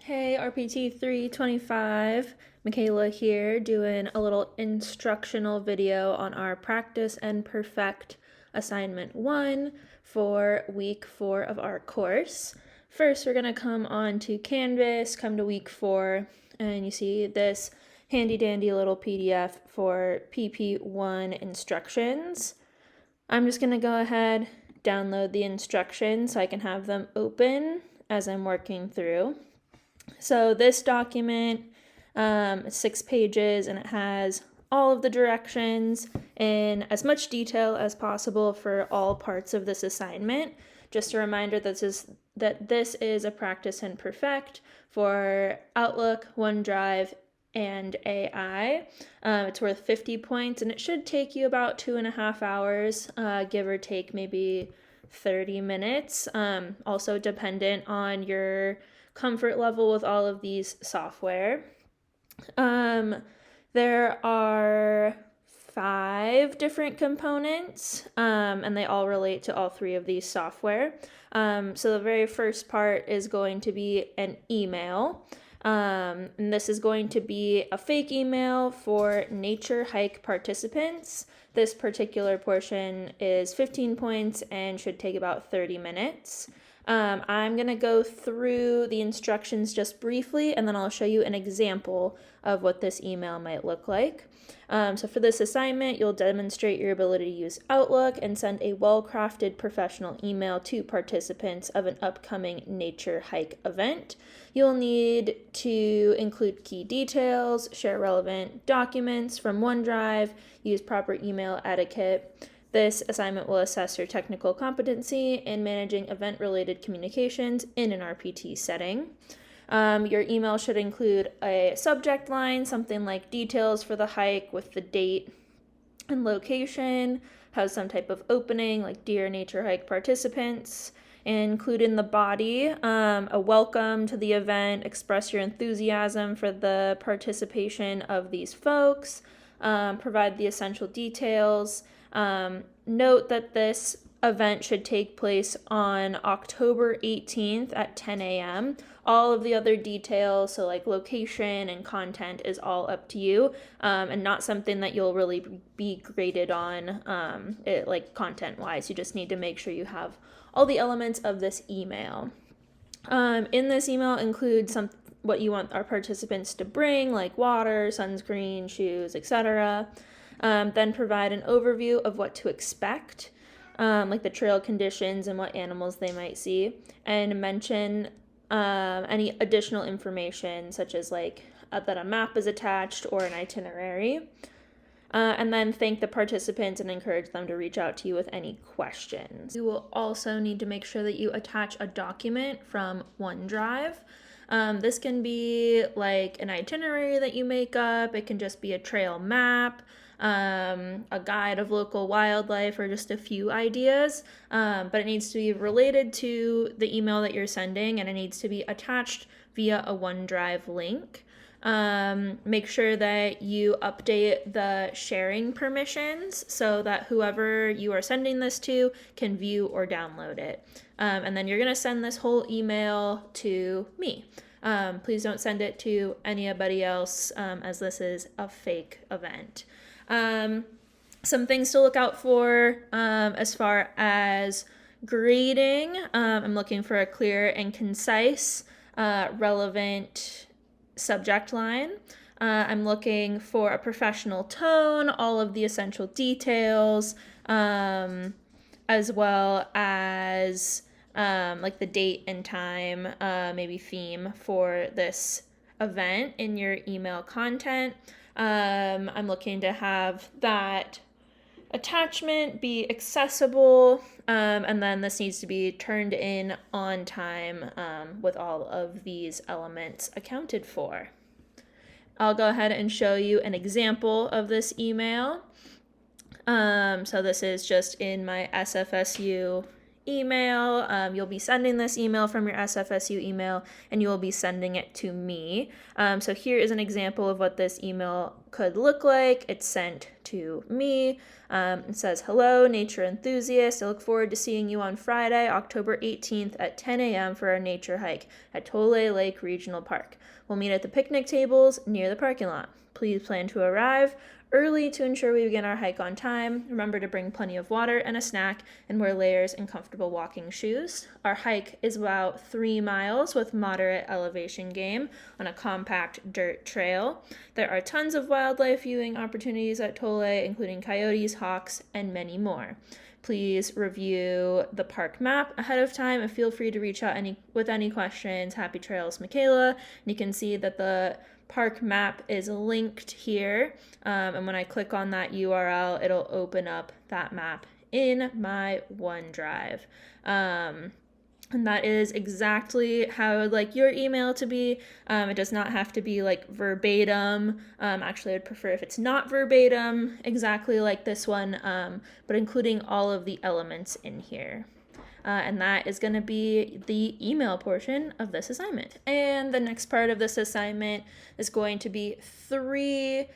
Hey, RPT 325, Michaela here, doing a little instructional video on our Practice and Perfect Assignment 1 for week 4 of our course. First, we're going to come on to Canvas, come to week 4, and you see this handy dandy little PDF for PP1 instructions. I'm just going to go ahead, download the instructions so I can have them open as I'm working through. So this document, 6 pages, and it has all of the directions in as much detail as possible for all parts of this assignment. Just a reminder that this is a practice and perfect for Outlook, OneDrive, and AI. It's worth 50 points, and it should take you about 2.5 hours, give or take maybe 30 minutes. Also dependent on your comfort level with all of these software. There are 5 different components, and they all relate to all 3 of these software. So the very first part is going to be an email. And this is going to be a fake email for nature hike participants. This particular portion is 15 points and should take about 30 minutes. I'm going to go through the instructions just briefly, and then I'll show you an example of what this email might look like. So for this assignment, you'll demonstrate your ability to use Outlook and send a well-crafted professional email to participants of an upcoming nature hike event. You'll need to include key details, share relevant documents from OneDrive, use proper email etiquette. This assignment will assess your technical competency in managing event-related communications in an RPT setting. Your email should include a subject line, something like details for the hike with the date and location, has some type of opening like Dear Nature Hike participants, and include in the body a welcome to the event, express your enthusiasm for the participation of these folks, provide the essential details. Note that this event should take place on October 18th at 10 a.m. All of the other details, so like location and content, is all up to you, and not something that you'll really be graded on like content-wise. You just need to make sure you have all the elements of this email. In this email, include what you want our participants to bring, like water, sunscreen, shoes, etc. Then provide an overview of what to expect, like the trail conditions and what animals they might see, and mention any additional information such as like that a map is attached or an itinerary. And then thank the participants and encourage them to reach out to you with any questions. You will also need to make sure that you attach a document from OneDrive. This can be like an itinerary that you make up. It can just be a trail map, a guide of local wildlife, or just a few ideas, but it needs to be related to the email that you're sending, and it needs to be attached via a OneDrive link. Make sure that you update the sharing permissions so that whoever you are sending this to can view or download it. And then you're going to send this whole email to me. Please don't send it to anybody else, as this is a fake event. Some things to look out for as far as grading. I'm looking for a clear and concise, relevant subject line. I'm looking for a professional tone, all of the essential details, as well as like the date and time, maybe theme for this event in your email content. I'm looking to have that attachment be accessible, and then this needs to be turned in on time with all of these elements accounted for. I'll go ahead and show you an example of this email. So this is just in my SFSU email. You'll be sending this email from your SFSU email, and you will be sending it to me. So here is an example of what this email could look like. It's sent to me. It says, hello, nature enthusiast. I look forward to seeing you on Friday, October 18th at 10 a.m. for our nature hike at Tole Lake Regional Park. We'll meet at the picnic tables near the parking lot. Please plan to arrive early to ensure we begin our hike on time. Remember to bring plenty of water and a snack and wear layers and comfortable walking shoes. Our hike is about 3 miles with moderate elevation gain on a compact dirt trail. There are tons of wildlife viewing opportunities at Tole, including coyotes, hawks, and many more. Please review the park map ahead of time and feel free to reach out with any questions. Happy trails, Michaela. And you can see that the park map is linked here, and when I click on that URL, it'll open up that map in my OneDrive. And that is exactly how I would like your email to be. It does not have to be like verbatim. Actually, I'd prefer if it's not verbatim, exactly like this one, but including all of the elements in here. And that is going to be the email portion of this assignment. And the next part of this assignment is going to be 3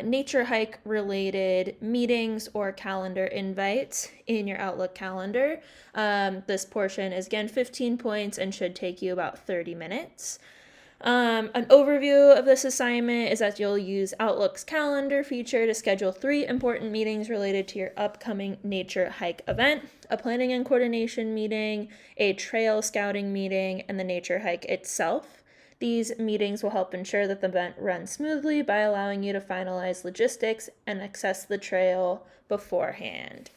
nature hike related meetings or calendar invites in your Outlook calendar. This portion is again 15 points and should take you about 30 minutes. An overview of this assignment is that you'll use Outlook's calendar feature to schedule 3 important meetings related to your upcoming nature hike event: a planning and coordination meeting, a trail scouting meeting, and the nature hike itself. These meetings will help ensure that the event runs smoothly by allowing you to finalize logistics and access the trail beforehand.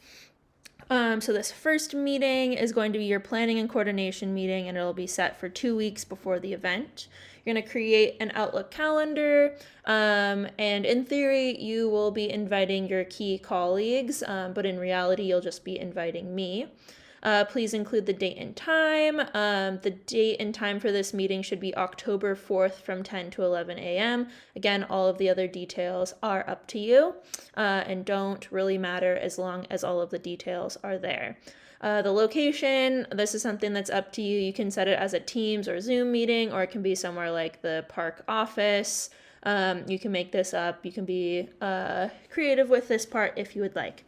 So this first meeting is going to be your planning and coordination meeting, and it'll be set for 2 weeks before the event. You're going to create an Outlook calendar, and in theory, you will be inviting your key colleagues, but in reality, you'll just be inviting me. Please include the date and time. The date and time for this meeting should be October 4th from 10 to 11 a.m. Again, all of the other details are up to you and don't really matter as long as all of the details are there. The location, this is something that's up to you. You can set it as a Teams or Zoom meeting, or it can be somewhere like the park office. You can make this up. You can be creative with this part if you would like.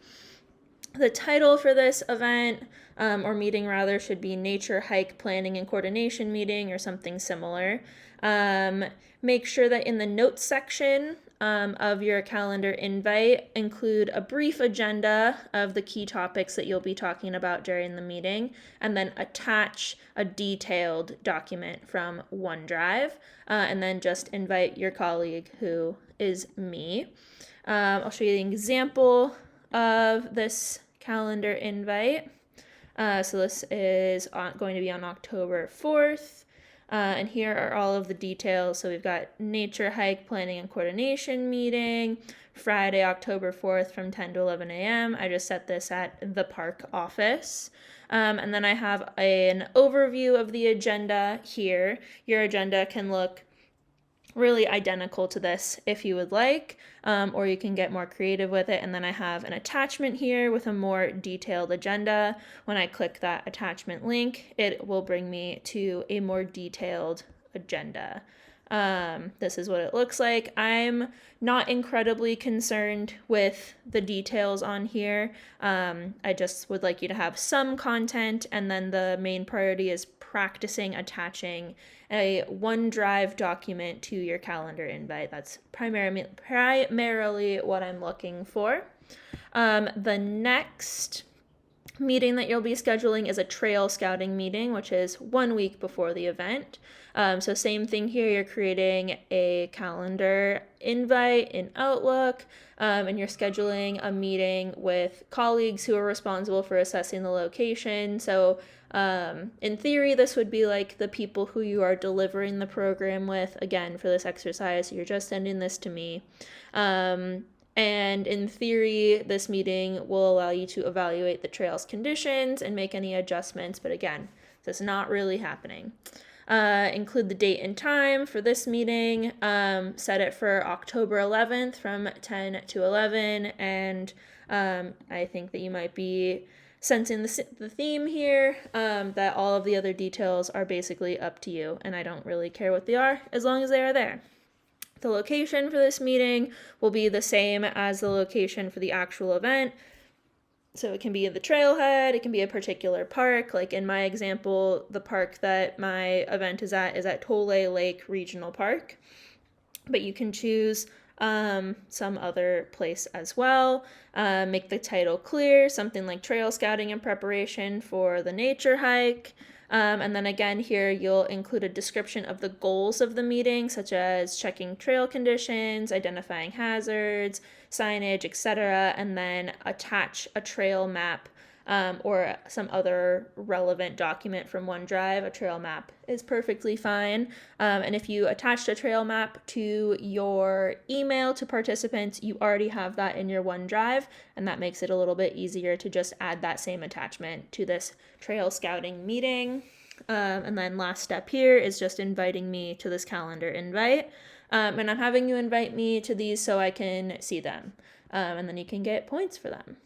The title for this event, or meeting rather, should be Nature Hike Planning and Coordination Meeting or something similar. Make sure that in the notes section of your calendar invite, include a brief agenda of the key topics that you'll be talking about during the meeting, and then attach a detailed document from OneDrive, and then just invite your colleague, who is me. I'll show you an example of this calendar invite. So this is going to be on October 4th. And here are all of the details. So we've got nature hike planning and coordination meeting, Friday, October 4th from 10 to 11 a.m. I just set this at the park office. And then I have an overview of the agenda here. Your agenda can look really identical to this if you would like, or you can get more creative with it. And then I have an attachment here with a more detailed agenda. When I click that attachment link, it will bring me to a more detailed agenda. This is what it looks like. I'm not incredibly concerned with the details on here. I just would like you to have some content, and then the main priority is practicing attaching a OneDrive document to your calendar invite. That's primarily what I'm looking for. The next meeting that you'll be scheduling is a trail scouting meeting, which is 1 week before the event. So same thing here, you're creating a calendar invite in Outlook, and you're scheduling a meeting with colleagues who are responsible for assessing the location. So in theory, this would be like the people who you are delivering the program with. Again, for this exercise, you're just sending this to me. And in theory, this meeting will allow you to evaluate the trail's conditions and make any adjustments. But again, that's not really happening. Include the date and time for this meeting. Set it for October 11th from 10 to 11. And I think that you might be sensing the theme here, that all of the other details are basically up to you. And I don't really care what they are as long as they are there. The location for this meeting will be the same as the location for the actual event. So it can be the trailhead, it can be a particular park. Like in my example, the park that my event is at Tole Lake Regional Park. But you can choose some other place as well. Make the title clear, something like trail scouting in preparation for the nature hike. And then again here you'll include a description of the goals of the meeting, such as checking trail conditions, identifying hazards, signage, etc., and then attach a trail map or some other relevant document from OneDrive. A trail map is perfectly fine. And if you attached a trail map to your email to participants, you already have that in your OneDrive, and that makes it a little bit easier to just add that same attachment to this trail scouting meeting. And then last step here is just inviting me to this calendar invite. And I'm having you invite me to these so I can see them. And then you can get points for them.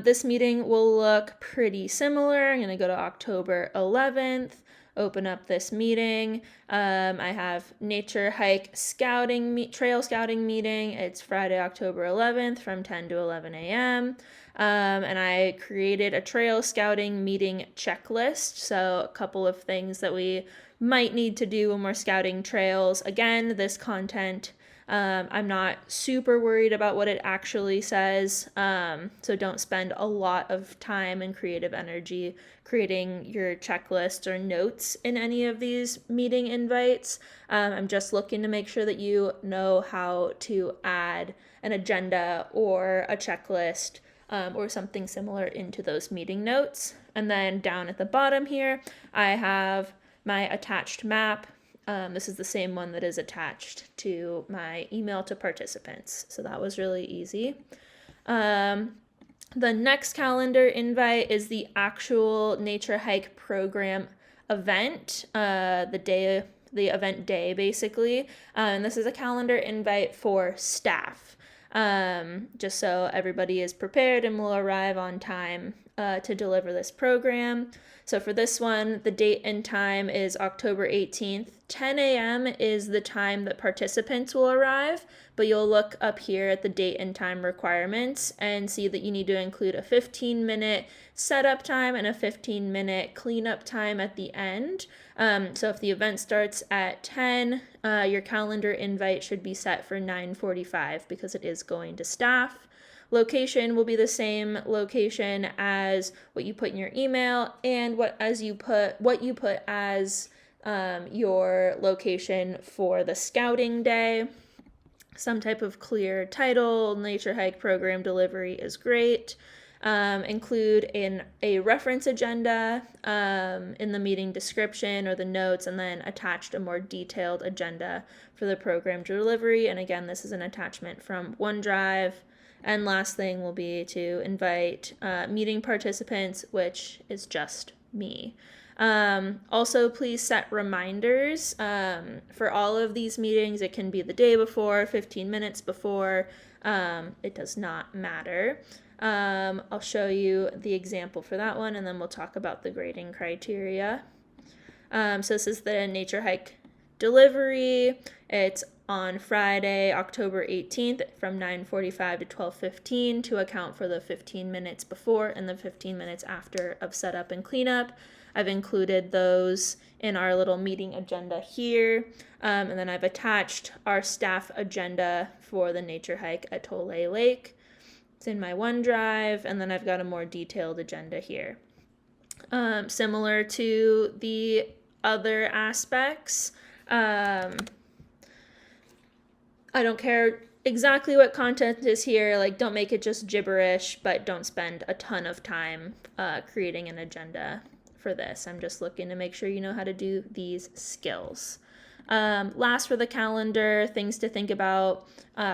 This meeting will look pretty similar. I'm going to go to October 11th, open up this meeting. I have nature hike scouting, trail scouting meeting. It's Friday, October 11th from 10 to 11 a.m. And I created a trail scouting meeting checklist. So a couple of things that we might need to do when we're scouting trails. Again, this content, I'm not super worried about what it actually says, so don't spend a lot of time and creative energy creating your checklist or notes in any of these meeting invites. I'm just looking to make sure that you know how to add an agenda or a checklist or something similar into those meeting notes. And then down at the bottom here, I have my attached map. This is the same one that is attached to my email to participants. So that was really easy. The next calendar invite is the actual nature hike program event, the event day basically. And this is a calendar invite for staff, just so everybody is prepared and will arrive on time to deliver this program. So for this one, the date and time is October 18th. 10 a.m. is the time that participants will arrive, but you'll look up here at the date and time requirements and see that you need to include a 15-minute setup time and a 15-minute cleanup time at the end. So if the event starts at 10, your calendar invite should be set for 9:45 because it is going to staff. Location will be the same location as what you put in your email and what you put as your location for the scouting day. Some type of clear title, nature hike program delivery is great. Include in a reference agenda in the meeting description or the notes, and then attached a more detailed agenda for the program delivery. And again, this is an attachment from OneDrive. And last thing will be to invite meeting participants, which is just me. Also, please set reminders for all of these meetings. It can be the day before, 15 minutes before. It does not matter. I'll show you the example for that one, and then we'll talk about the grading criteria. So this is the nature hike delivery. It's on Friday, October 18th from 9:45 to 12:15 to account for the 15 minutes before and the 15 minutes after of setup and cleanup. I've included those in our little meeting agenda here. And then I've attached our staff agenda for the nature hike at Tole Lake. It's in my OneDrive, and then I've got a more detailed agenda here. Similar to the other aspects, I don't care exactly what content is here. Like, don't make it just gibberish, but don't spend a ton of time creating an agenda for this. I'm just looking to make sure you know how to do these skills. Last for the calendar, things to think about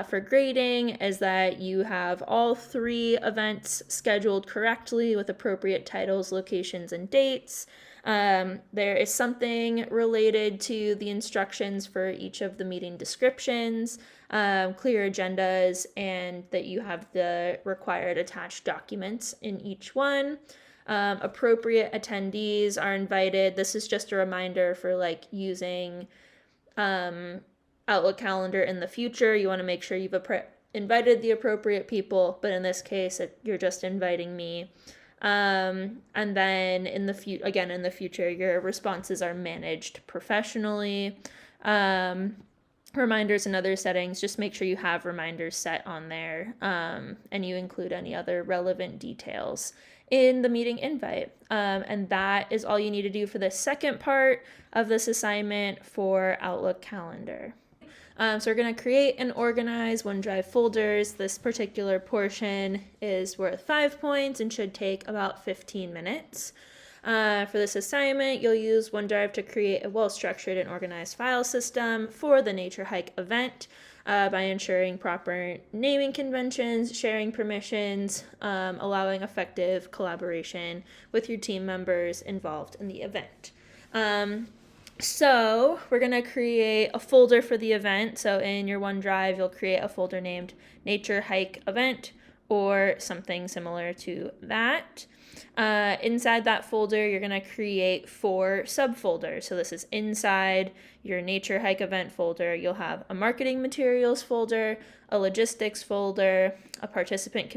for grading is that you have all 3 events scheduled correctly with appropriate titles, locations, and dates. There is something related to the instructions for each of the meeting descriptions, clear agendas, and that you have the required attached documents in each one. Appropriate attendees are invited. This is just a reminder for like using Outlook calendar in the future, you want to make sure you've invited the appropriate people, but in this case, you're just inviting me. And then in the future, your responses are managed professionally. Reminders and other settings, just make sure you have reminders set on there, and you include any other relevant details in the meeting invite. And that is all you need to do for the second part of this assignment for Outlook Calendar. So we're going to create and organize OneDrive folders. This particular portion is worth 5 points and should take about 15 minutes. For this assignment, you'll use OneDrive to create a well-structured and organized file system for the Nature Hike event by ensuring proper naming conventions, sharing permissions, allowing effective collaboration with your team members involved in the event. So we're going to create a folder for the event. So in your OneDrive, you'll create a folder named Nature Hike Event or something similar to that. Inside that folder, you're going to create 4 subfolders. So this is inside your Nature Hike Event folder. You'll have a marketing materials folder, a logistics folder, a participant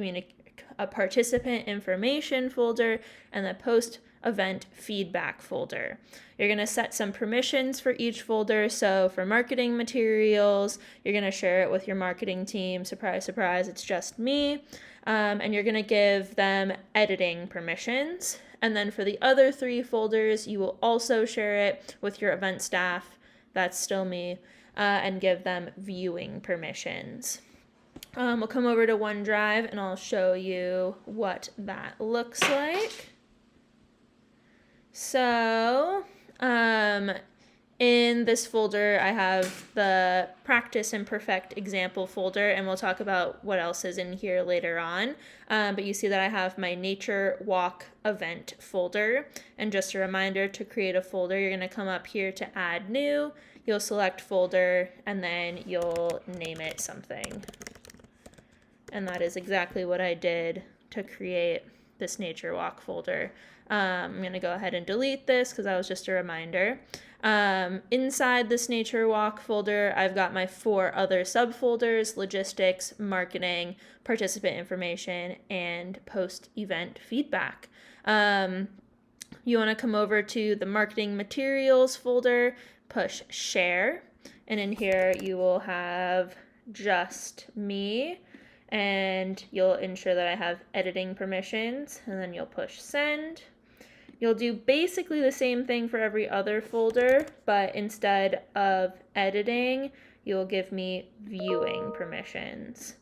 information folder, and a post-event feedback folder. You're going to set some permissions for each folder. So for marketing materials, you're going to share it with your marketing team. Surprise, surprise, it's just me. And you're going to give them editing permissions. And then for the other 3 folders, you will also share it with your event staff, that's still me, and give them viewing permissions. We'll come over to OneDrive and I'll show you what that looks like. So, in this folder, I have the practice and perfect example folder, and we'll talk about what else is in here later on. But you see that I have my nature walk event folder. And just a reminder, to create a folder, you're going to come up here to add new. You'll select folder, and then you'll name it something. And that is exactly what I did to create this nature walk folder. I'm going to go ahead and delete this because that was just a reminder. Inside this nature walk folder, I've got my 4 other subfolders: logistics, marketing, participant information, and post-event feedback. You want to come over to the marketing materials folder, push share, and in here you will have just me, and you'll ensure that I have editing permissions, and then you'll push send. You'll do basically the same thing for every other folder, but instead of editing, you'll give me viewing permissions.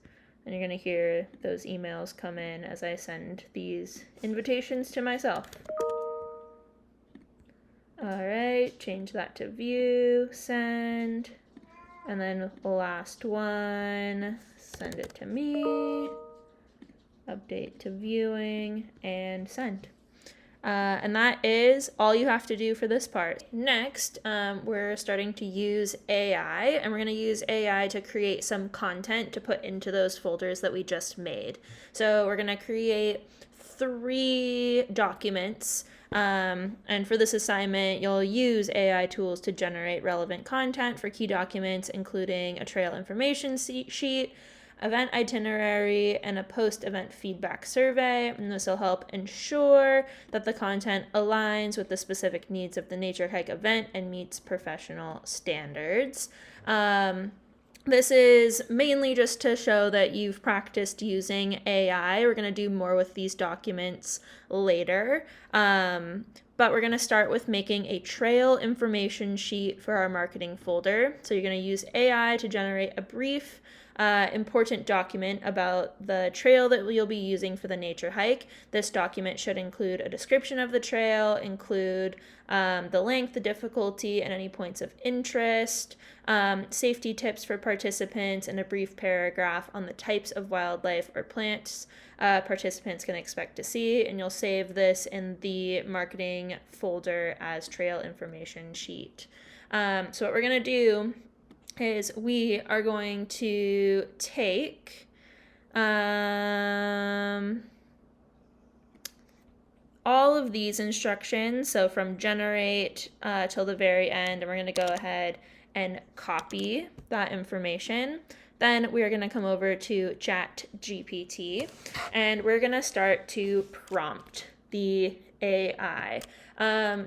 And you're going to hear those emails come in as I send these invitations to myself. All right, change that to view, send, and then last one, send it to me, update to viewing, and send. And that is all you have to do for this part. Next, we're starting to use AI, and we're going to use AI to create some content to put into those folders that we just made. So we're going to create 3 documents, and for this assignment, you'll use AI tools to generate relevant content for key documents, including a trail information sheet, event itinerary, and a post-event feedback survey. And this will help ensure that the content aligns with the specific needs of the Nature Hike event and meets professional standards. This is mainly just to show that you've practiced using AI. We're going to do more with these documents later. But we're going to start with making a trail information sheet for our marketing folder. So you're going to use AI to generate a brief, important document about the trail that you'll be using for the nature hike. This document should include a description of the trail, include the length, the difficulty, and any points of interest, safety tips for participants, and a brief paragraph on the types of wildlife or plants participants can expect to see. And you'll save this in the marketing folder as trail information sheet. So what we're going to do is we are going to take all of these instructions, so from generate till the very end, and we're going to go ahead and copy that information. Then we're going to come over to ChatGPT and we're going to start to prompt the AI.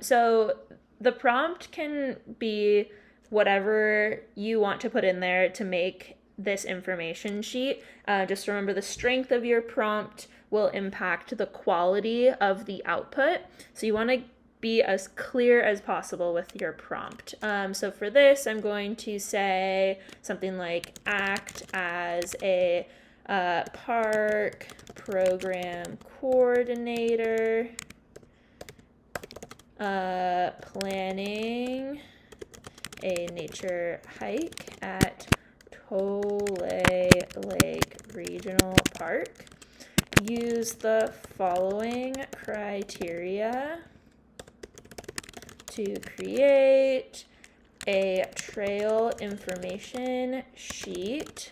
So the prompt can be whatever you want to put in there to make this information sheet. Just remember, the strength of your prompt will impact the quality of the output. So you want to be as clear as possible with your prompt. So for this, I'm going to say something like act as a park program coordinator, planning a nature hike at Tole Lake Regional Park. Use the following criteria to create a trail information sheet.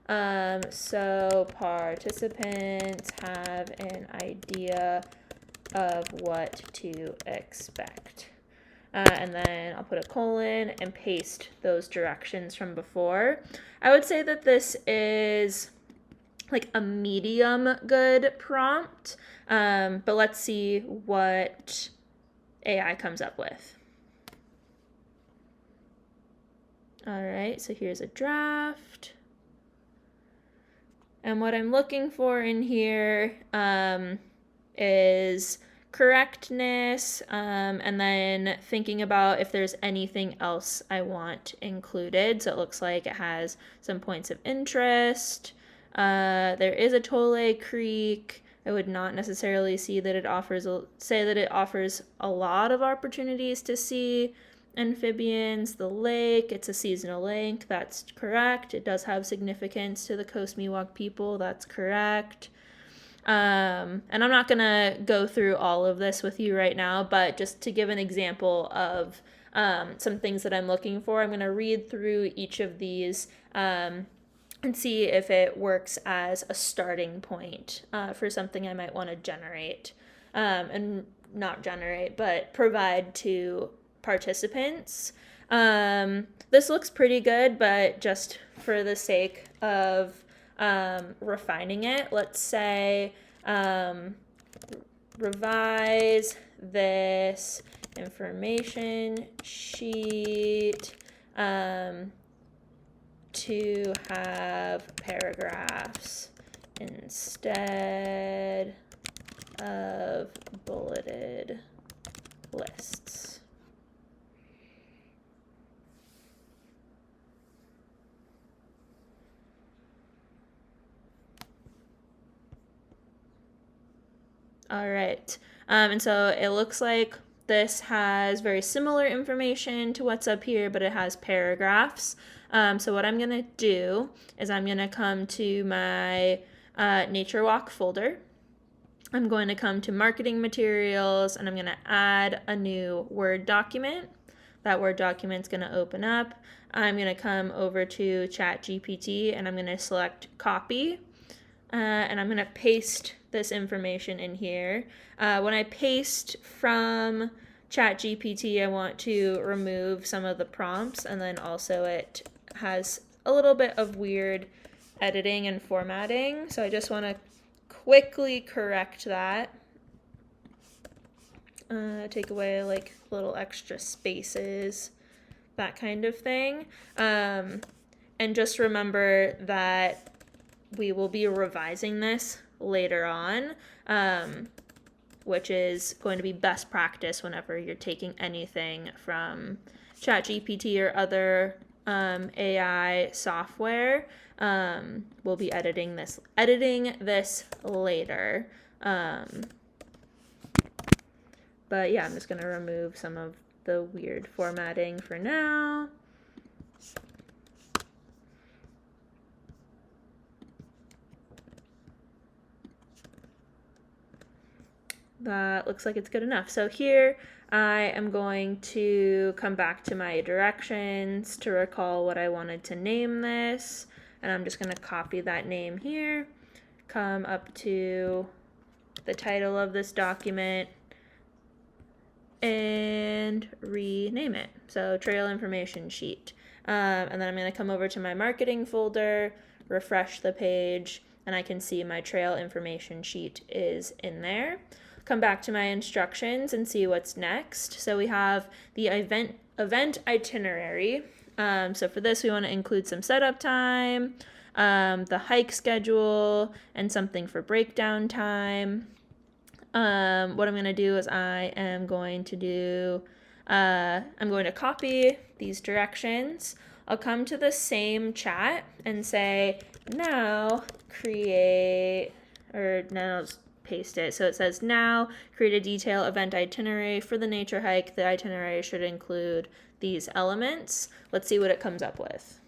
So participants have an idea of what to expect. And then I'll put a colon and paste those directions from before. I would say that this is like a medium good prompt, but let's see what AI comes up with. All right, so here's a draft. And what I'm looking for in here is correctness, and then thinking about if there's anything else I want included. So it looks like it has some points of interest. There is a Tole Creek. I would not necessarily say that it offers a lot of opportunities to see amphibians. The lake, it's a seasonal lake. That's correct. It does have significance to the Coast Miwok people. That's correct. And I'm not going to go through all of this with you right now, but just to give an example of some things that I'm looking for, I'm going to read through each of these and see if it works as a starting point for something I might want to generate, and not generate, but provide to participants. This looks pretty good, but just for the sake of refining it, let's say revise this information sheet to have paragraphs instead of bulleted lists. All right, and so it looks like this has very similar information to what's up here, but it has paragraphs. So what I'm going to do is I'm going to come to my Nature Walk folder. I'm going to come to marketing materials, and I'm going to add a new Word document. That Word document's going to open up. I'm going to come over to ChatGPT, and I'm going to select copy, and I'm going to paste this information in here. When I paste from ChatGPT, I want to remove some of the prompts, and then also it has a little bit of weird editing and formatting, so I just want to quickly correct that. Take away like little extra spaces, that kind of thing. And just remember that we will be revising this later on, which is going to be best practice whenever you're taking anything from ChatGPT or other AI software. We'll be editing this later. But yeah, I'm just going to remove some of the weird formatting for now. That looks like it's good enough. So here I am going to come back to my directions to recall what I wanted to name this. And I'm just going to copy that name here, come up to the title of this document, and rename it. So trail information sheet. And then I'm going to come over to my marketing folder, refresh the page, and I can see my trail information sheet is in there. Come back to my instructions and see what's next. So we have the event itinerary. So for this, we want to include some setup time, the hike schedule, and something for breakdown time. What I'm going to do is I'm going to copy these directions. I'll come to the same chat and say, now paste it. So it says, now create a detail event itinerary for the nature hike. The itinerary should include these elements. Let's see what it comes up with.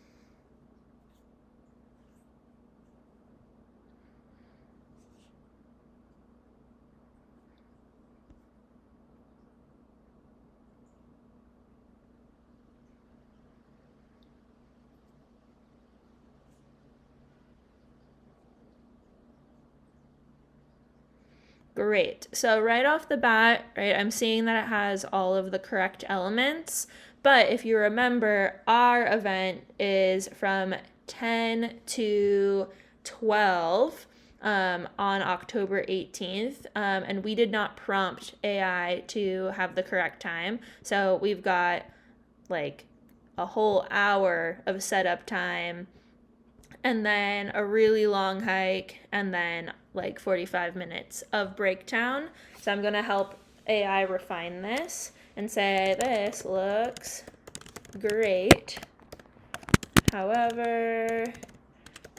Great. So right off the bat, right, I'm seeing that it has all of the correct elements. But if you remember, our event is from 10 to 12 on October 18th. And we did not prompt AI to have the correct time. So we've got like a whole hour of setup time, and then a really long hike, and then like 45 minutes of breakdown. So I'm going to help AI refine this and say, this looks great. However,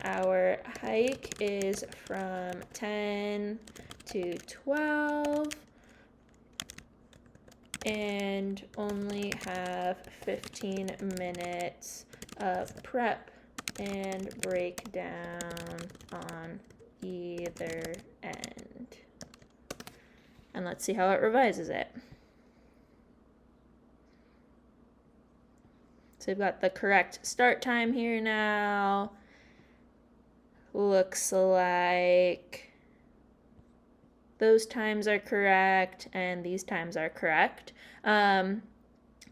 our hike is from 10 to 12 and only have 15 minutes of prep and breakdown on either end. And let's see how it revises it. So we've got the correct start time here now. Looks like those times are correct and these times are correct.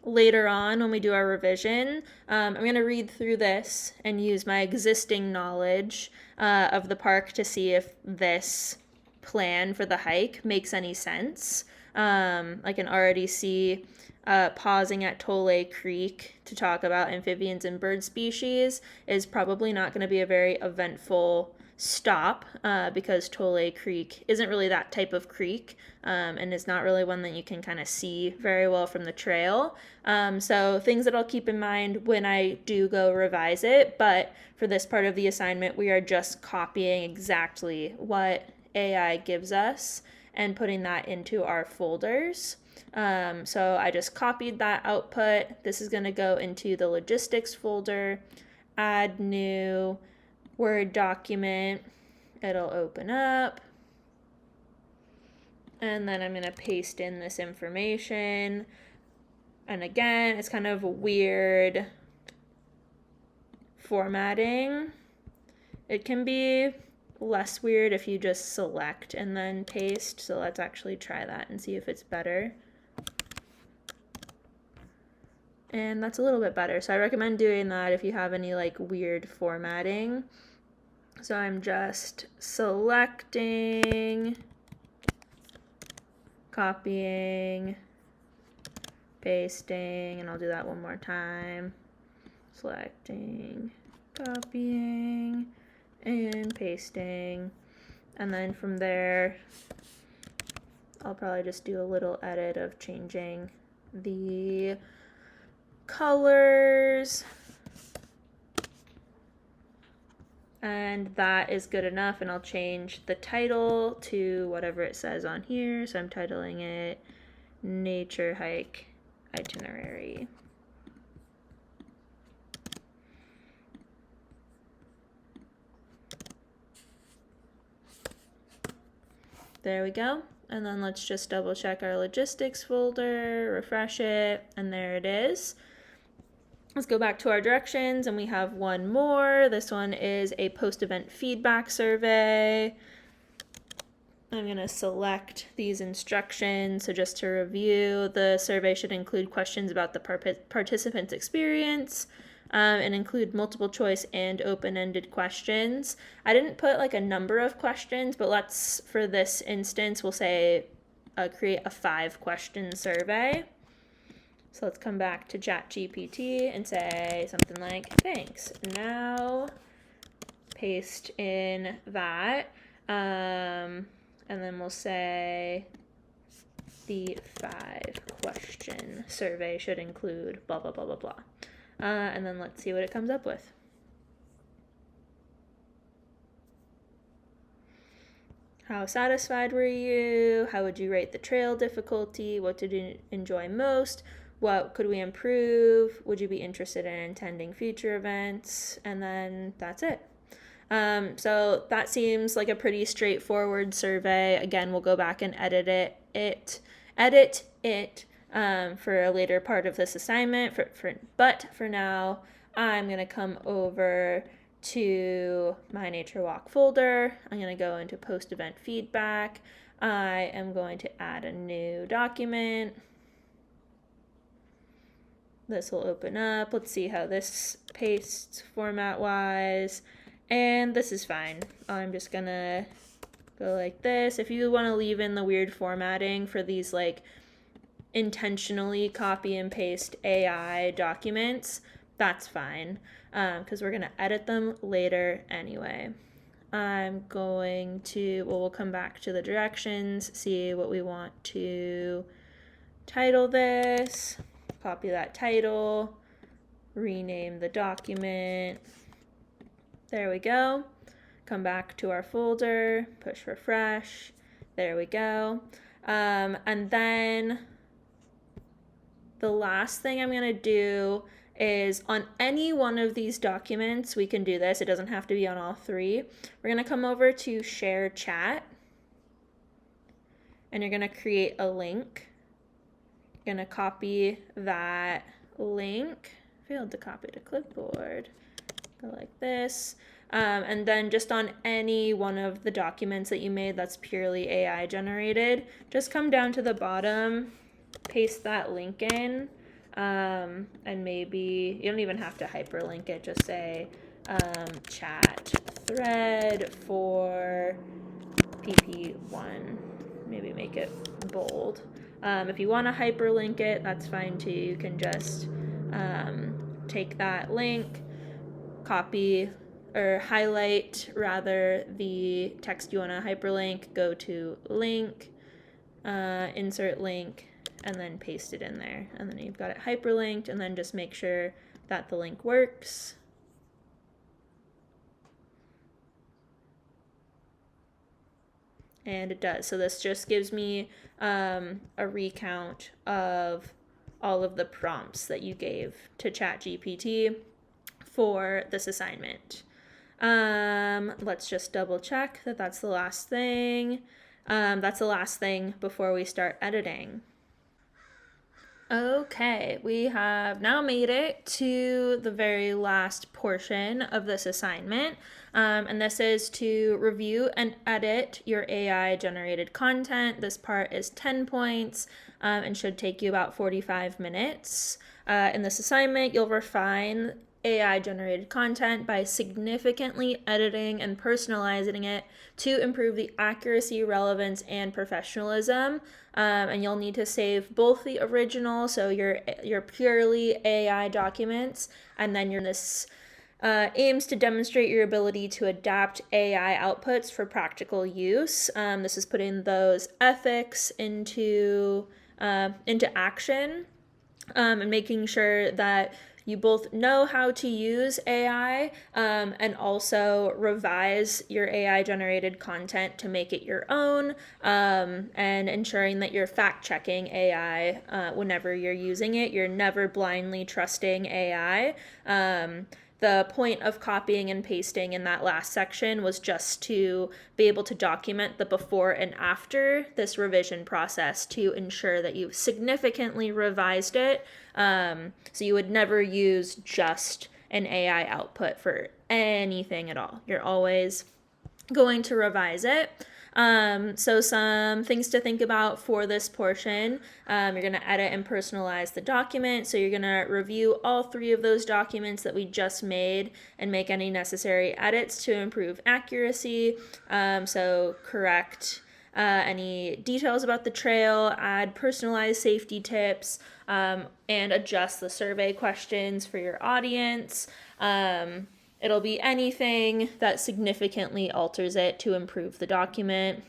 Later on, when we do our revision, I'm going to read through this and use my existing knowledge of the park to see if this plan for the hike makes any sense. I can already see pausing at Tole Creek to talk about amphibians and bird species is probably not going to be a very eventful stop because Tole Creek isn't really that type of creek and is not really one that you can kind of see very well from the trail. So things that I'll keep in mind when I do go revise it, but for this part of the assignment, we are just copying exactly what AI gives us and putting that into our folders. So I just copied that output. This is going to go into the logistics folder, add new Word document. It'll open up. And then I'm going to paste in this information. And again, it's kind of weird formatting. It can be less weird if you just select and then paste. So let's actually try that and see if it's better. And that's a little bit better. So I recommend doing that if you have any like weird formatting. So I'm just selecting, copying, pasting, and I'll do that one more time. Selecting, copying, and pasting. And then from there, I'll probably just do a little edit of changing the colors, and that is good enough. And I'll change the title to whatever it says on here. So I'm titling it Nature Hike Itinerary. There we go. And then let's just double check our logistics folder, refresh it, and there it is. Let's go back to our directions, and we have one more. This one is a post-event feedback survey. I'm going to select these instructions. So just to review, the survey should include questions about the participant's experience and include multiple choice and open-ended questions. I didn't put like a number of questions, but let's, for this instance, we'll say create a 5-question survey. So let's come back to ChatGPT and say something like, thanks. Now paste in that. And then we'll say the 5-question survey should include blah, blah, blah, blah, blah. And then let's see what it comes up with. How satisfied were you? How would you rate the trail difficulty? What did you enjoy most? What could we improve? Would you be interested in attending future events? And then that's it. So that seems like a pretty straightforward survey. Again, we'll go back and edit it for a later part of this assignment. But for now, I'm going to come over to my Nature Walk folder. I'm going to go into post-event feedback. I am going to add a new document. This will open up. Let's see how this pastes format-wise. And this is fine. I'm just gonna go like this. If you want to leave in the weird formatting for these like intentionally copy and paste AI documents, that's fine, because we're gonna edit them later anyway. I'm going to, well, we'll come back to the directions, see what we want to title this, copy that title, rename the document. There we go. Come back to our folder, push refresh. There we go. And then the last thing I'm going to do is on any one of these documents, we can do this. It doesn't have to be on all 3. We're going to come over to share chat. And you're going to create a link. You're going to copy that link. Failed to copy to clipboard. Go like this. And then just on any one of the documents that you made that's purely AI generated, just come down to the bottom, paste that link in, and maybe, you don't even have to hyperlink it, just say chat thread for PP1. Maybe make it bold. If you want to hyperlink it, that's fine too. You can just take that link, copy or highlight rather the text you want to hyperlink, go to link, insert link, and then paste it in there. And then you've got it hyperlinked, and then just make sure that the link works. And it does. So this just gives me a recount of all of the prompts that you gave to ChatGPT for this assignment. Let's just double check that that's the last thing. That's the last thing before we start editing. Okay, we have now made it to the very last portion of this assignment, and this is to review and edit your AI generated content. This part is 10 points and should take you about 45 minutes. In this assignment, you'll refine AI generated content by significantly editing and personalizing it to improve the accuracy, relevance, and professionalism. And you'll need to save both the original, so your purely AI documents, and then this aims to demonstrate your ability to adapt AI outputs for practical use. This is putting those ethics into action, and making sure that you both know how to use AI and also revise your AI generated content to make it your own, and ensuring that you're fact checking AI whenever you're using it. You're never blindly trusting AI. The point of copying and pasting in that last section was just to be able to document the before and after this revision process to ensure that you've significantly revised it. So you would never use just an AI output for anything at all. You're always going to revise it. So some things to think about for this portion. You're going to edit and personalize the document. So you're going to review all 3 of those documents that we just made and make any necessary edits to improve accuracy. So correct any details about the trail, add personalized safety tips, and adjust the survey questions for your audience. It'll be anything that significantly alters it to improve the document.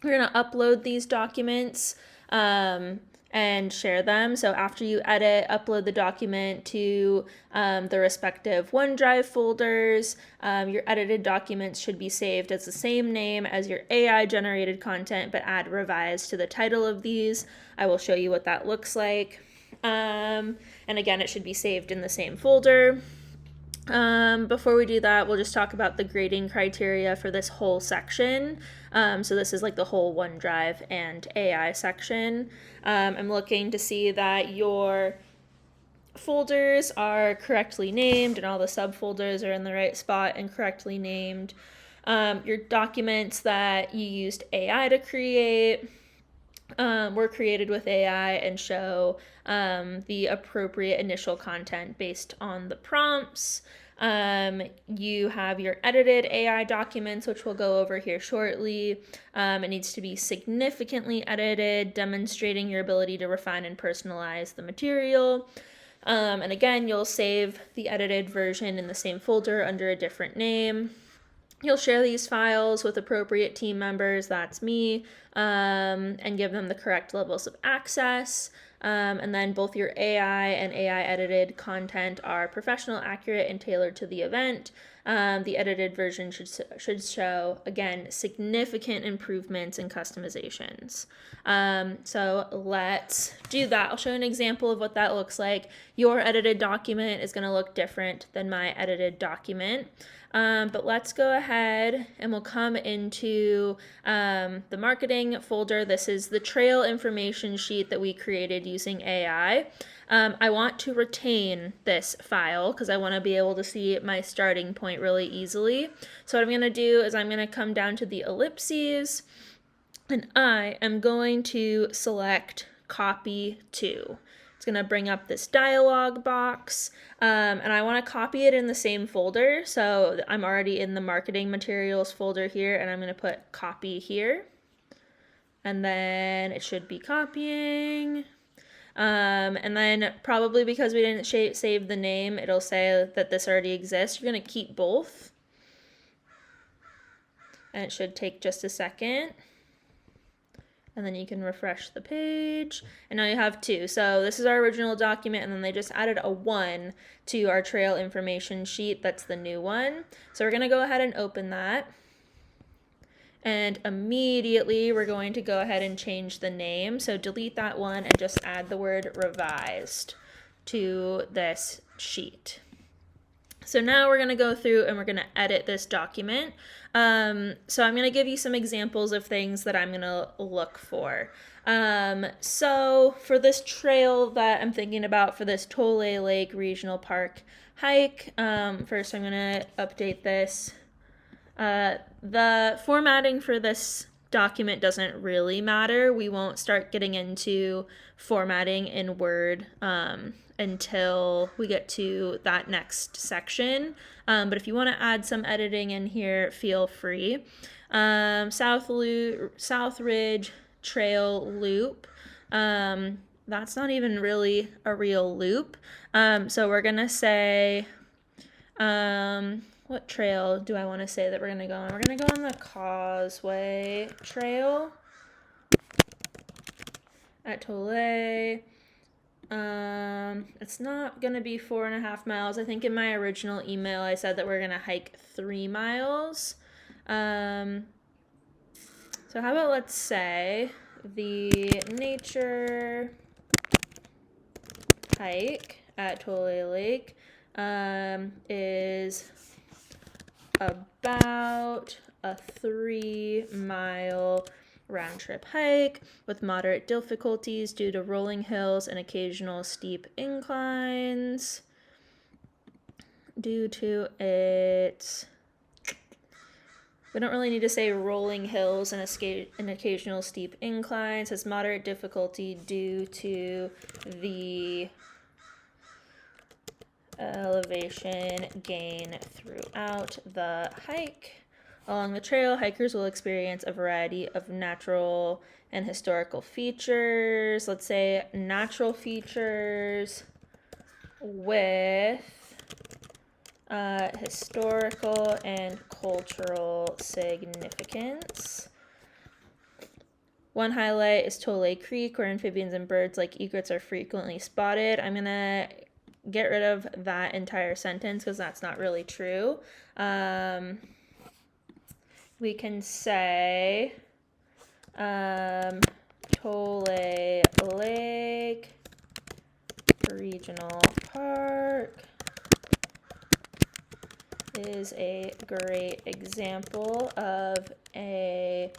We're going to upload these documents and share them. So after you edit, upload the document to the respective OneDrive folders. Your edited documents should be saved as the same name as your AI generated content, but add revise to the title of these. I will show you what that looks like. And again, it should be saved in the same folder. Before we do that, we'll just talk about the grading criteria for this whole section. So this is like the whole OneDrive and AI section. I'm looking to see that your folders are correctly named and all the subfolders are in the right spot and correctly named. Your documents that you used AI to create were created with AI and show the appropriate initial content based on the prompts. You have your edited AI documents, which we'll go over here shortly. It needs to be significantly edited, demonstrating your ability to refine and personalize the material. And again, you'll save the edited version in the same folder under a different name. You'll share these files with appropriate team members, that's me, and give them the correct levels of access. And then both your AI and AI edited content are professional, accurate, and tailored to the event. The edited version should show, again, significant improvements and customizations. So let's do that. I'll show an example of what that looks like. Your edited document is going to look different than my edited document. But let's go ahead and we'll come into the marketing folder. This is the trail information sheet that we created using AI. I want to retain this file because I want to be able to see my starting point really easily. So what I'm going to do is I'm going to come down to the ellipses and I am going to select copy to. It's going to bring up this dialog box, and I want to copy it in the same folder. So I'm already in the marketing materials folder here, and I'm going to put copy here. And then it should be copying. And then probably because we didn't save the name, it'll say that this already exists. You're going to keep both. And it should take just a second. And then you can refresh the page, and now you have 2. So this is our original document, and then they just added a 1 to our trail information sheet. That's the new one. So we're going to go ahead and open that. And immediately we're going to go ahead and change the name. So delete that one and just add the word revised to this sheet. So now we're going to go through and we're going to edit this document. So I'm going to give you some examples of things that I'm going to look for. So for this trail that I'm thinking about for this Tole Lake Regional Park hike, first I'm going to update this. The formatting for this document doesn't really matter. We won't start getting into formatting in Word until we get to that next section. But if you want to add some editing in here, feel free. South Ridge Trail Loop. That's not even really a real loop. So we're going to say, what trail do I want to say that we're going to go on? We're going to go on the Causeway Trail at Tole. It's not going to be 4.5 miles. I think in my original email I said that we're going to hike 3 miles. So how about let's say the nature hike at Tole Lake is about a 3-mile round-trip hike with moderate difficulties due to rolling hills and occasional steep inclines. Due to its We don't really need to say rolling hills and an occasional steep inclines. Has moderate difficulty due to the elevation gain throughout the hike. Along the trail, hikers will experience a variety of natural and historical features. Let's say natural features with historical and cultural significance. One highlight is Tole Creek, where amphibians and birds like egrets are frequently spotted. I'm going to get rid of that entire sentence because that's not really true. We can say Tole Lake Regional Park is a great example of a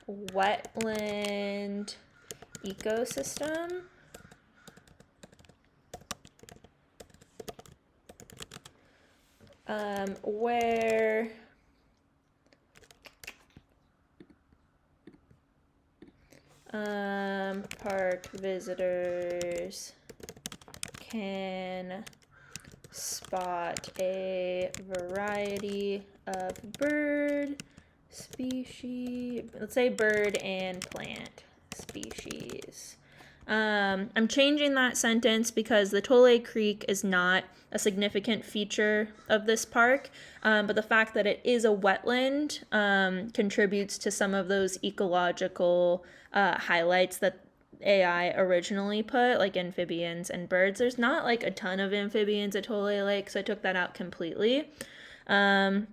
wetland ecosystem. Where park visitors can spot a variety of bird species, let's say bird and plant species. I'm changing that sentence because the Tole Creek is not a significant feature of this park, but the fact that it is a wetland contributes to some of those ecological highlights that AI originally put, like amphibians and birds. There's not like a ton of amphibians at Tole Lake, so I took that out completely. The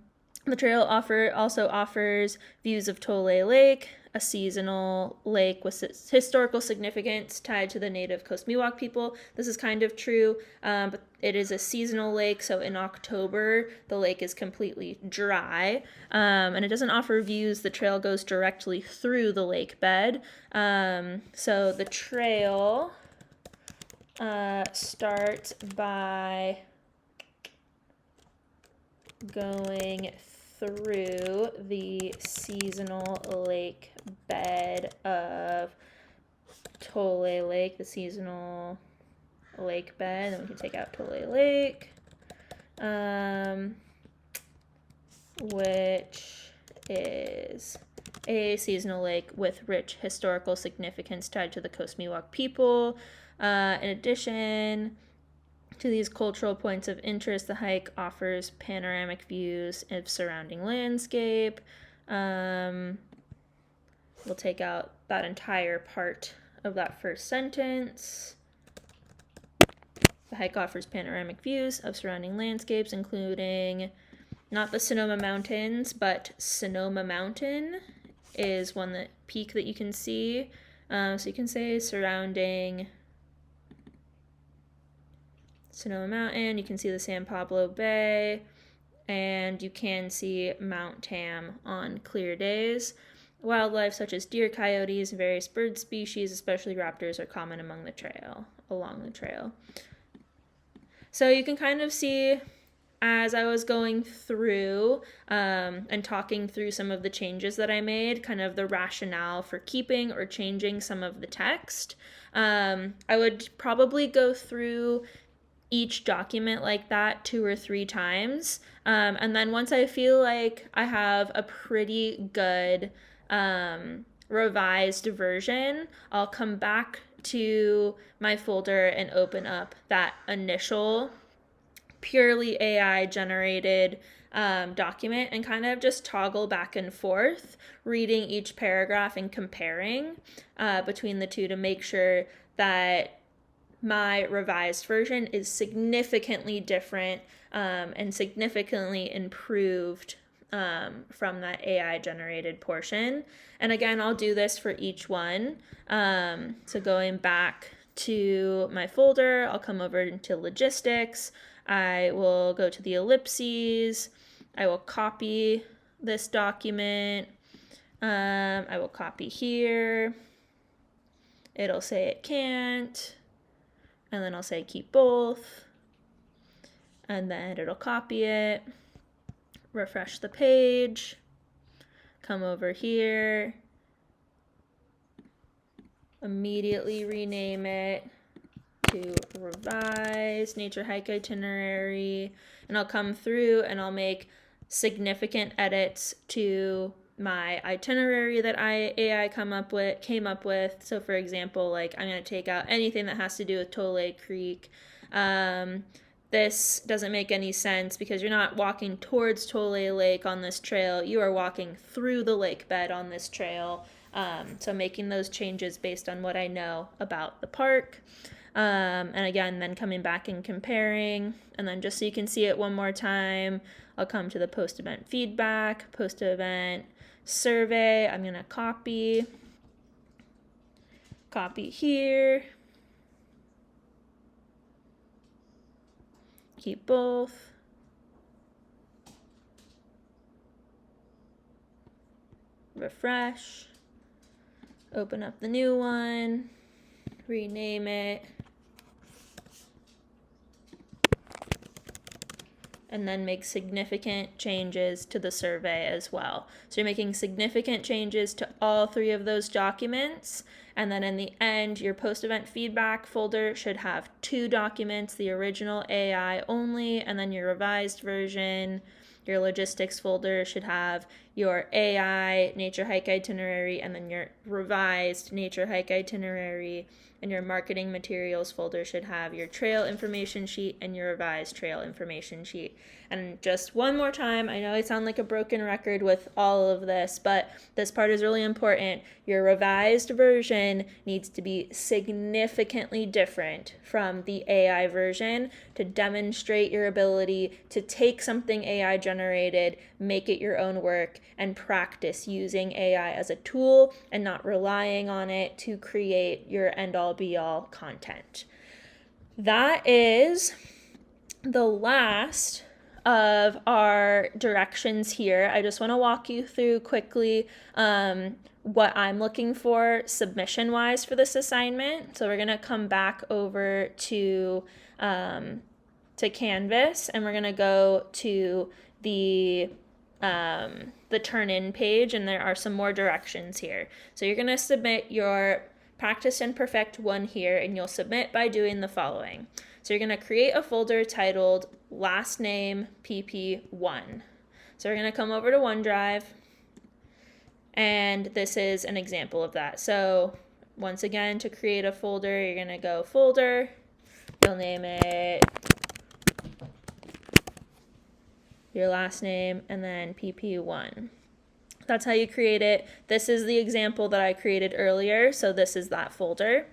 trail also offers views of Tole Lake, a seasonal lake with historical significance tied to the native Coast Miwok people. This is kind of true, but it is a seasonal lake, so in October, the lake is completely dry, and it doesn't offer views. The trail goes directly through the lake bed. So the trail starts by going through the seasonal lake bed of Tole Lake, the seasonal lake bed. Then we can take out Tole Lake, which is a seasonal lake with rich historical significance tied to the Coast Miwok people. In addition to these cultural points of interest, the hike offers panoramic views of surrounding landscape. We'll take out that entire part of that first sentence. The hike offers panoramic views of surrounding landscapes, including not the Sonoma Mountains, but Sonoma Mountain is one peak that you can see. So you can say surrounding Sonoma Mountain, you can see the San Pablo Bay, and you can see Mount Tam on clear days. Wildlife such as deer, coyotes, and various bird species, especially raptors, are common along the trail. So you can kind of see, as I was going through and talking through some of the changes that I made, kind of the rationale for keeping or changing some of the text. I would probably go through each document like that 2 or 3 times. And then once I feel like I have a pretty good revised version, I'll come back to my folder and open up that initial purely AI generated document and kind of just toggle back and forth, reading each paragraph and comparing between the two to make sure that my revised version is significantly different and significantly improved from that AI generated portion. And again, I'll do this for each one. So going back to my folder, I'll come over into logistics. I will go to the ellipses. I will copy this document. I will copy here. It'll say it can't. And then I'll say keep both. And then it'll copy it. Refresh the page. come over here, immediately rename it to Revised Nature Hike Itinerary, and I'll come through and I'll make significant edits to my itinerary that AI came up with. So for example, like I'm going to take out anything that has to do with Tole Creek. This doesn't make any sense because you're not walking towards Tole Lake on this trail. You are walking through the lake bed on this trail. So making those changes based on what I know about the park. And again, then coming back and comparing. And then just so you can see it one more time, I'll come to the post-event feedback, post-event survey. I'm going to copy here. Keep both. Refresh. Open up the new one. Rename it. And then make significant changes to the survey as well. So you're making significant changes to all three of those documents. And then in the end, your post-event feedback folder should have 2 documents, the original AI only, and then your revised version. Your logistics folder should have your AI nature hike itinerary and then your revised nature hike itinerary. And your marketing materials folder should have your trail information sheet and your revised trail information sheet. And just one more time, I know I sound like a broken record with all of this, but this part is really important. Your revised version needs to be significantly different from the AI version to demonstrate your ability to take something AI generated, make it your own work, and practice using AI as a tool and not relying on it to create your end-all be-all content. That is the last of our directions here. I just want to walk you through quickly what I'm looking for submission-wise for this assignment. So we're going to come back over to Canvas, and we're going to go to the turn-in page, and there are some more directions here. So you're going to submit your Practice and Perfect 1 here, and you'll submit by doing the following. So you're going to create a folder titled Last Name PP1. So we're going to come over to OneDrive, and this is an example of that. So once again, to create a folder, you're going to go Folder, you'll name it your last name, and then PP1. That's how you create it. This is the example that I created earlier, so this is that folder.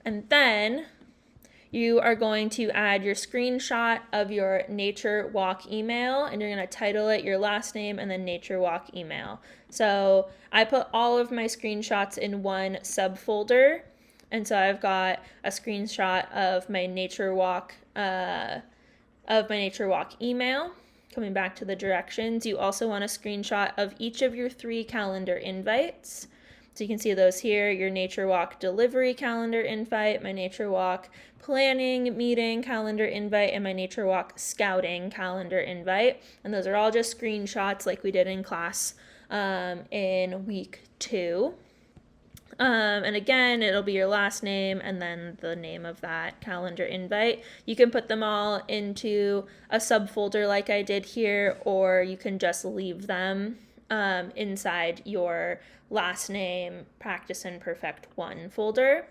And then you are going to add your screenshot of your nature walk email, and you're going to title it your last name and then nature walk email. So I put all of my screenshots in one subfolder, and so I've got a screenshot of my nature walk email. Coming back to the directions, you also want a screenshot of each of your 3 calendar invites. So you can see those here, your Nature Walk delivery calendar invite, my Nature Walk planning meeting calendar invite, and my Nature Walk scouting calendar invite. And those are all just screenshots like we did in class in week 2. And again, it'll be your last name and then the name of that calendar invite. You can put them all into a subfolder like I did here, or you can just leave them inside your last name Practice and Perfect 1 folder.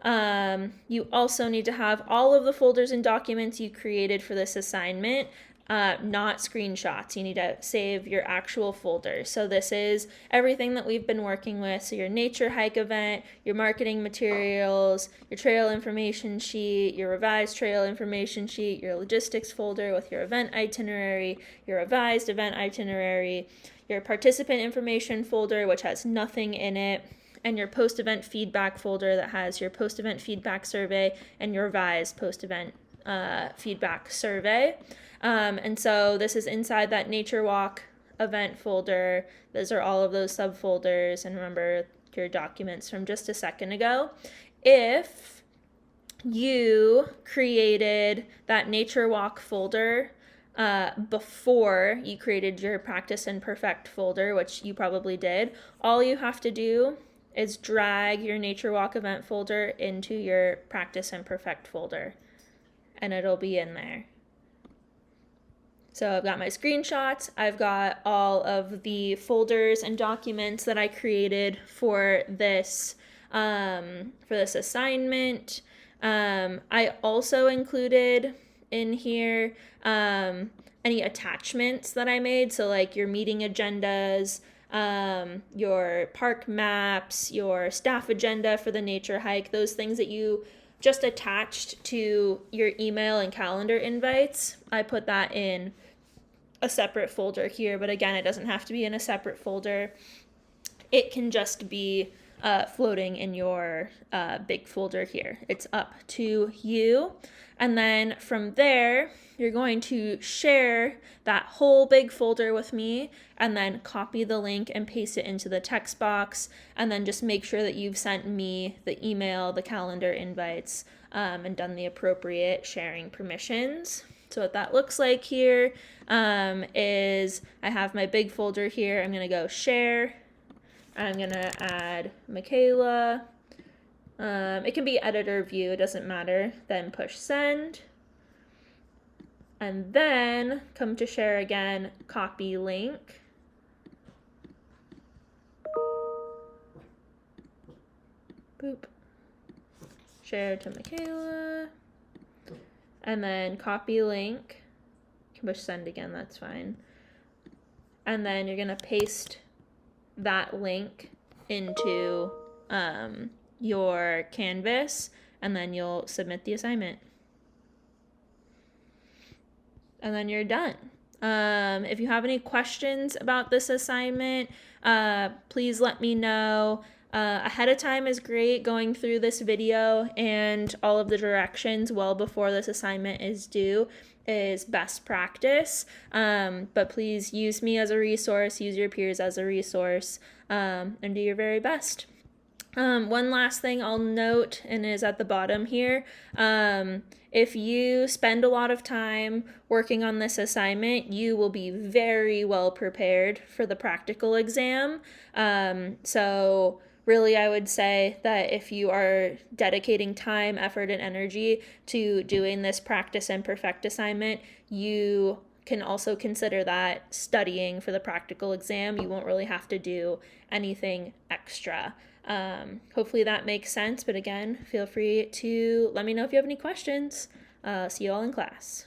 You also need to have all of the folders and documents you created for this assignment, not screenshots. You need to save your actual folder. So this is everything that we've been working with. So your nature hike event, your marketing materials, your trail information sheet, your revised trail information sheet, your logistics folder with your event itinerary, your revised event itinerary, your participant information folder, which has nothing in it, and your post-event feedback folder that has your post-event feedback survey and your revised post-event feedback survey. And so this is inside that Nature Walk event folder. Those are all of those subfolders. And remember your documents from just a second ago. If you created that Nature Walk folder before you created your practice and perfect folder, which you probably did, all you have to do is drag your nature walk event folder into your practice and perfect folder, and it'll be in there. So I've got my screenshots, I've got all of the folders and documents that I created for this assignment. I also included in here any attachments that I made, so like your meeting agendas, your park maps, your staff agenda for the nature hike, those things that you just attached to your email and calendar invites. I put that in a separate folder here, but again, it doesn't have to be in a separate folder. It can just be floating in your big folder here. It's up to you. And then from there, you're going to share that whole big folder with me, and then copy the link and paste it into the text box, and then just make sure that you've sent me the email, the calendar invites, and done the appropriate sharing permissions. So what that looks like here is I have my big folder here. I'm going to go share. I'm going to add Michaela. It can be editor view, it doesn't matter. Then push send. And then come to share again, copy link. Boop. Share to Michaela. And then copy link. You can push send again, that's fine. And then you're going to paste that link into your Canvas, and then you'll submit the assignment. And then you're done. If you have any questions about this assignment, please let me know. Ahead of time is great. Going through this video and all of the directions well before this assignment is due is best practice. But please use me as a resource, use your peers as a resource, and do your very best. One last thing I'll note, and is at the bottom here, if you spend a lot of time working on this assignment, you will be very well prepared for the practical exam. So really, I would say that if you are dedicating time, effort, and energy to doing this practice and perfect assignment, you can also consider that studying for the practical exam. You won't really have to do anything extra. Hopefully that makes sense, but again, feel free to let me know if you have any questions. See you all in class.